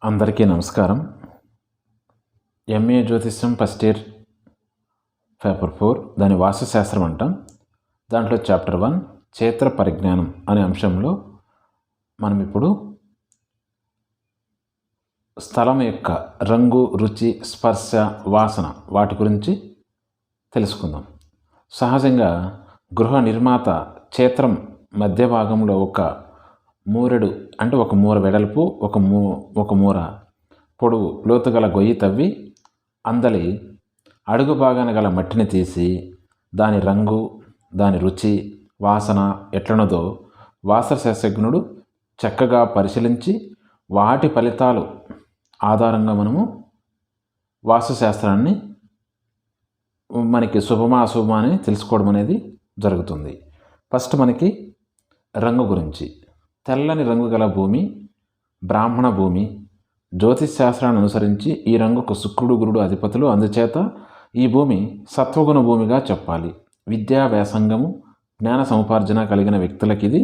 అందరికీ నమస్కారం. ఎంఏ జ్యోతిష్యం ఫస్ట్ ఇయర్ పేపర్ 4 దాని వాస్తుశాస్త్రం అంటాం. దాంట్లో చాప్టర్ 1 క్షేత్ర పరిజ్ఞానం అనే అంశంలో మనం ఇప్పుడు స్థలం యొక్క రంగు, రుచి, స్పర్శ, వాసన వాటి గురించి తెలుసుకుందాం. సహజంగా గృహ నిర్మాత క్షేత్రం మధ్య భాగంలో ఒక మూరెడు అంటే ఒక మూర వెడల్పు, ఒక మూర పొడవు లోతు గల గొయ్యి తవ్వి అందలి అడుగు భాగాన గల మట్టిని తీసి దాని రంగు, దాని రుచి, వాసన ఎట్లనదో వాస్తుశాస్త్రజ్ఞుడు చక్కగా పరిశీలించి వాటి ఫలితాలు ఆధారంగా మనము వాస్తుశాస్త్రాన్ని మనకి శుభమా అశుభమా అని తెలుసుకోవడం అనేది జరుగుతుంది. ఫస్ట్ మనకి రంగు గురించి. తెల్లని రంగు గల భూమి బ్రాహ్మణ భూమి. జ్యోతిష్ శాస్త్రాన్ని అనుసరించి ఈ రంగుకు శుక్రుడు, గురుడు అధిపతులు. అందుచేత ఈ భూమి సత్వగుణ భూమిగా చెప్పాలి. విద్యా వ్యాసంగము, జ్ఞాన సముపార్జన కలిగిన వ్యక్తులకి ఇది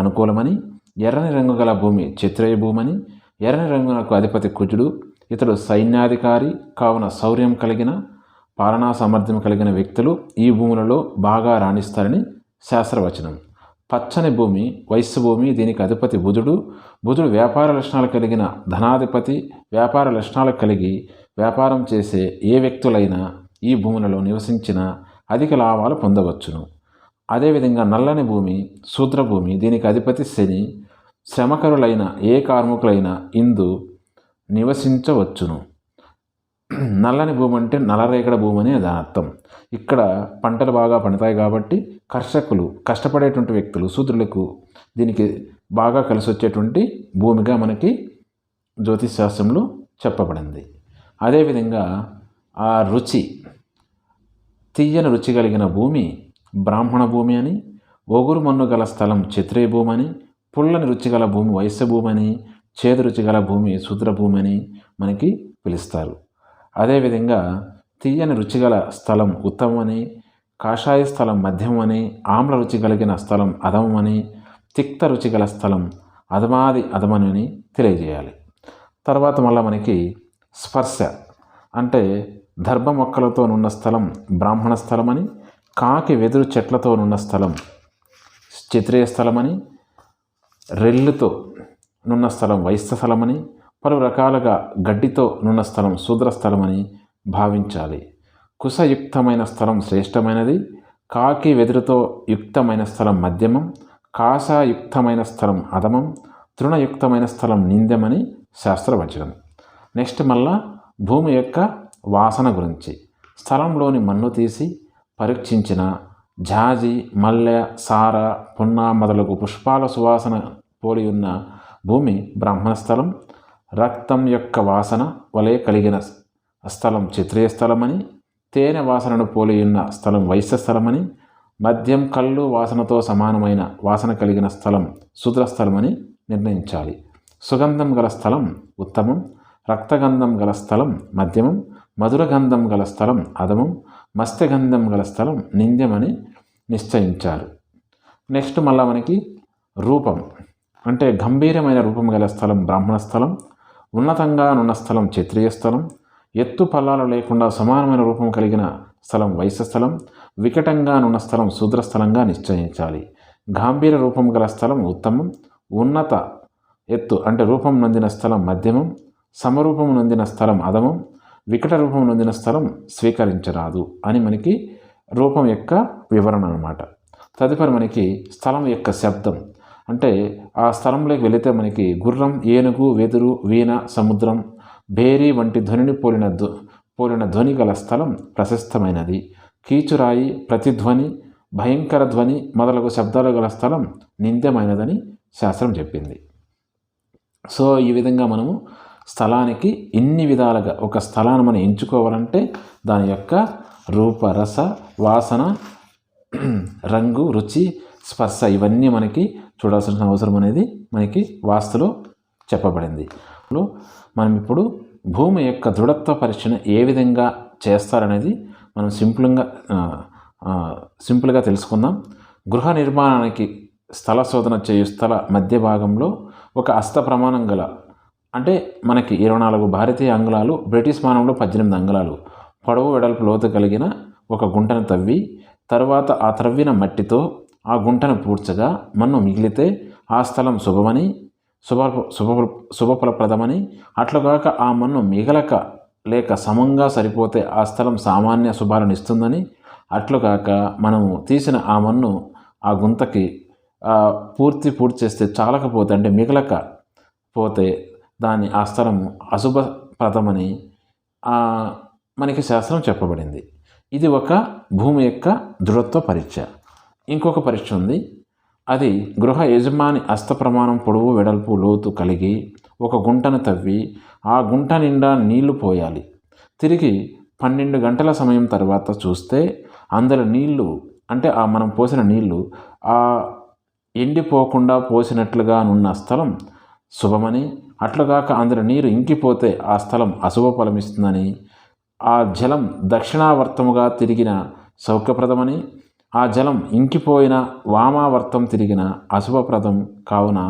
అనుకూలమని. ఎర్రని రంగు గల భూమి క్షత్రియ భూమని. ఎర్రని రంగునకు అధిపతి కుజుడు. ఇతడు సైన్యాధికారి కావున శౌర్యం కలిగిన, పాలనా సామర్థ్యం కలిగిన వ్యక్తులు ఈ భూములలో బాగా రాణిస్తారని శాస్త్రవచనం. పచ్చని భూమి వైశ్య భూమి. దీనికి అధిపతి బుధుడు. బుధుడు వ్యాపార లక్షణాలు కలిగిన ధనాధిపతి. వ్యాపార లక్షణాలు కలిగి వ్యాపారం చేసే ఏ వ్యక్తులైనా ఈ భూములలో నివసించిన అధిక లాభాలు పొందవచ్చును. అదేవిధంగా నల్లని భూమి శూద్ర భూమి. దీనికి అధిపతి శని. శ్రమకరులైన ఏ కార్మికులైనా ఇందు నివసించవచ్చును. నల్లని భూమి అంటే నల్లరేగడ భూమి అని దాని అర్థం. ఇక్కడ పంటలు బాగా పండుతాయి కాబట్టి కర్షకులు, కష్టపడేటువంటి వ్యక్తులు, శూద్రులకు దీనికి బాగా కలిసి వచ్చేటువంటి భూమిగా మనకి జ్యోతిష్ శాస్త్రంలో చెప్పబడింది. అదేవిధంగా ఆ రుచి, తీయని రుచి కలిగిన భూమి బ్రాహ్మణ భూమి అని. ఒగురు మన్ను గల స్థలం క్షత్రియ భూమి అని. పుల్లని రుచి గల భూమి వైశ్య భూమి అని. చేదు రుచి గల భూమి శూద్ర భూమి అని మనకి పిలుస్తారు. అదేవిధంగా తీయని రుచి గల స్థలం ఉత్తమమని, కాషాయ స్థలం మధ్యమని, ఆమ్ల రుచి కలిగిన స్థలం అధమమని, తిక్త రుచి గల స్థలం అధమాది అధమని తెలియజేయాలి. తర్వాత మళ్ళీ మనకి స్పర్శ అంటే దర్భ మొక్కలతో నున్న స్థలం బ్రాహ్మణ స్థలమని, కాకి వెదురు చెట్లతో నున్న స్థలం క్షత్రియ స్థలమని, రెల్లుతో నున్న స్థలం వైశ్య స్థలమని, పలు రకాలుగా గడ్డితో నున్న స్థలం శూద్ర స్థలమని భావించాలి. కుశయుక్తమైన స్థలం శ్రేష్టమైనది. కాకి వెదురుతో యుక్తమైన స్థలం మధ్యమం. కాషాయుక్తమైన స్థలం అధమం. తృణయుక్తమైన స్థలం నింద్యమని శాస్త్రవచనం. నెక్స్ట్ మళ్ళా భూమి యొక్క వాసన గురించి. స్థలంలోని మన్ను తీసి పరీక్షించిన జాజి, మల్లె, సార, పున్న మొదలగు పుష్పాల సువాసన పోలి ఉన్న భూమి బ్రాహ్మణ స్థలం. రక్తం యొక్క వాసన వలె కలిగిన స్థలం క్షత్రియ స్థలమని. తేనె వాసనను పోలి ఉన్న స్థలం వైశ్య స్థలమని. మద్యం, కళ్ళు వాసనతో సమానమైన వాసన కలిగిన స్థలం శూద్ర స్థలమని నిర్ణయించాలి. సుగంధం గల స్థలం ఉత్తమం. రక్తగంధం గల స్థలం మధ్యమం. మధురగంధం గల స్థలం అధమం. మత్స్యగంధం గల స్థలం నింద్యమని నిశ్చయించారు. నెక్స్ట్ మళ్ళీ మనకి రూపం అంటే గంభీరమైన రూపం గల స్థలం బ్రాహ్మణ స్థలం. ఉన్నతంగా నున్న స్థలం క్షత్రియ స్థలం. ఎత్తు పల్లాలు లేకుండా సమానమైన రూపం కలిగిన స్థలం వైశ్య స్థలం. వికటంగా నున్న స్థలం శూద్ర స్థలంగా నిశ్చయించాలి. గాంభీర రూపం గల స్థలం ఉత్తమం. ఉన్నత ఎత్తు అంటే రూపం నొందిన స్థలం మధ్యమం. సమరూపం నొందిన స్థలం అధమం. వికట రూపం నొందిన స్థలం స్వీకరించరాదు అని మనకి రూపం యొక్క వివరణ అన్నమాట. తదుపరి మనకి స్థలం యొక్క శబ్దం అంటే ఆ స్థలంలోకి వెళితే మనకి గుర్రం, ఏనుగు, వెదురు, వీణ, సముద్రం, బేరీ వంటి ధ్వనిని పోలిన ధ్వని గల స్థలం ప్రశస్తమైనది. కీచురాయి, ప్రతిధ్వని, భయంకర ధ్వని మొదలగు శబ్దాలు గల స్థలం నింద్యమైనదని శాస్త్రం చెప్పింది. సో ఈ విధంగా మనము స్థలానికి ఇన్ని విధాలుగా ఒక స్థలాన్ని మనం ఎంచుకోవాలంటే దాని యొక్క రూప, రస, వాసన, రంగు, రుచి, స్పర్శ ఇవన్నీ మనకి చూడాల్సిన అవసరం అనేది మనకి వాస్తులో చెప్పబడింది. మనం ఇప్పుడు భూమి యొక్క దృఢత్వ పరీక్షను ఏ విధంగా చేస్తారనేది మనం సింపుల్గా తెలుసుకుందాం. గృహ నిర్మాణానికి స్థల శోధన చేయు స్థల మధ్య భాగంలో ఒక హస్త ప్రమాణం గల అంటే మనకి 24 భారతీయ అంగుళాలు, బ్రిటిష్ మానవులు 18 అంగుళాలు పొడవు వెడల్పు లోతు కలిగిన ఒక గుంటను తవ్వి, తరువాత ఆ త్రవ్విన మట్టితో ఆ గుంటను పూడ్చగా మన్ను మిగిలితే ఆ స్థలం శుభమని, శుభఫలప్రదమని, అట్లుగాక ఆ మన్ను మిగలక లేక సమంగా సరిపోతే ఆ స్థలం సామాన్య శుభాలను ఇస్తుందని, అట్లుగాక మనము తీసిన ఆ మన్ను ఆ గుంతకి పూర్తి చేస్తే చాలకపోతే అంటే మిగలక పోతే దాన్ని ఆ స్థలం అశుభప్రదమని మనకి శాస్త్రం చెప్పబడింది. ఇది ఒక భూమి యొక్క దృఢత్వ పరీక్ష. ఇంకొక పరీక్ష ఉంది. అది గృహ యజమాని హస్త ప్రమాణం పొడవు వెడల్పు లోతు కలిగి ఒక గుంటను తవ్వి ఆ గుంట నిండా నీళ్లు పోయాలి. తిరిగి 12 గంటల సమయం తర్వాత చూస్తే అందులో నీళ్లు అంటే మనం పోసిన నీళ్లు ఎండిపోకుండా పోసినట్లుగా నున్న స్థలం శుభమని, అట్లుగాక అందులో నీరు ఇంకిపోతే ఆ స్థలం అశుభ ఫలమిస్తుందని, ఆ జలం దక్షిణావర్తముగా తిరిగిన సౌఖ్యప్రదమని, ఆ జలం ఇంకిపోయిన వామావర్తం తిరిగిన అశుభప్రదం కావున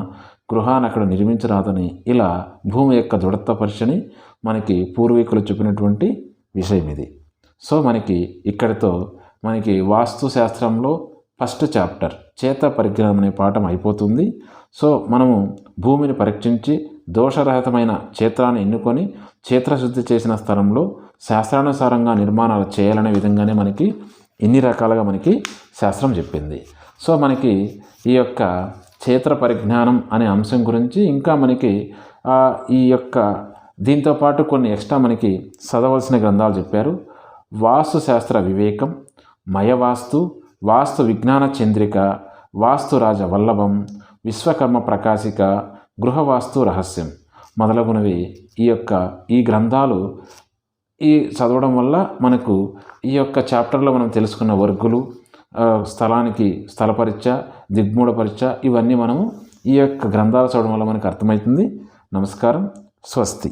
గృహాన్ని నిర్మించరాదని, ఇలా భూమి యొక్క దృఢత్వ పరీక్షని మనకి పూర్వీకులు చెప్పినటువంటి విషయం ఇది. సో మనకి ఇక్కడితో మనకి వాస్తు శాస్త్రంలో ఫస్ట్ చాప్టర్ చేత పరిజ్ఞానం అనే పాఠం అయిపోతుంది. సో మనము భూమిని పరీక్షించి దోషరహితమైన క్షేత్రాన్ని ఎన్నుకొని క్షేత్రశుద్ధి చేసిన స్థలంలో శాస్త్రానుసారంగా నిర్మాణాలు చేయాలనే విధంగానే మనకి ఇన్ని రకాలుగా మనకి శాస్త్రం చెప్పింది. సో మనకి ఈ యొక్క క్షేత్ర పరిజ్ఞానం అనే అంశం గురించి ఇంకా మనకి ఈ యొక్క దీంతోపాటు కొన్ని ఎక్స్ట్రా మనకి చదవలసిన గ్రంథాలు చెప్పారు. వాస్తు శాస్త్ర వివేకం, మయవాస్తు, వాస్తు విజ్ఞాన చంద్రిక, వాస్తు రాజ వల్లభం, విశ్వకర్మ ప్రకాశిక, గృహవాస్తు రహస్యం మొదలగునవి ఈ గ్రంథాలు చదవడం వల్ల మనకు ఈ యొక్క చాప్టర్లో మనం తెలుసుకున్న వర్గులు, స్థలానికి స్థల పరీక్ష, దిగ్మూఢ పరీక్ష ఇవన్నీ మనము ఈ యొక్క గ్రంథాలు చదవడం వల్ల మనకు అర్థమవుతుంది. నమస్కారం. స్వస్తి.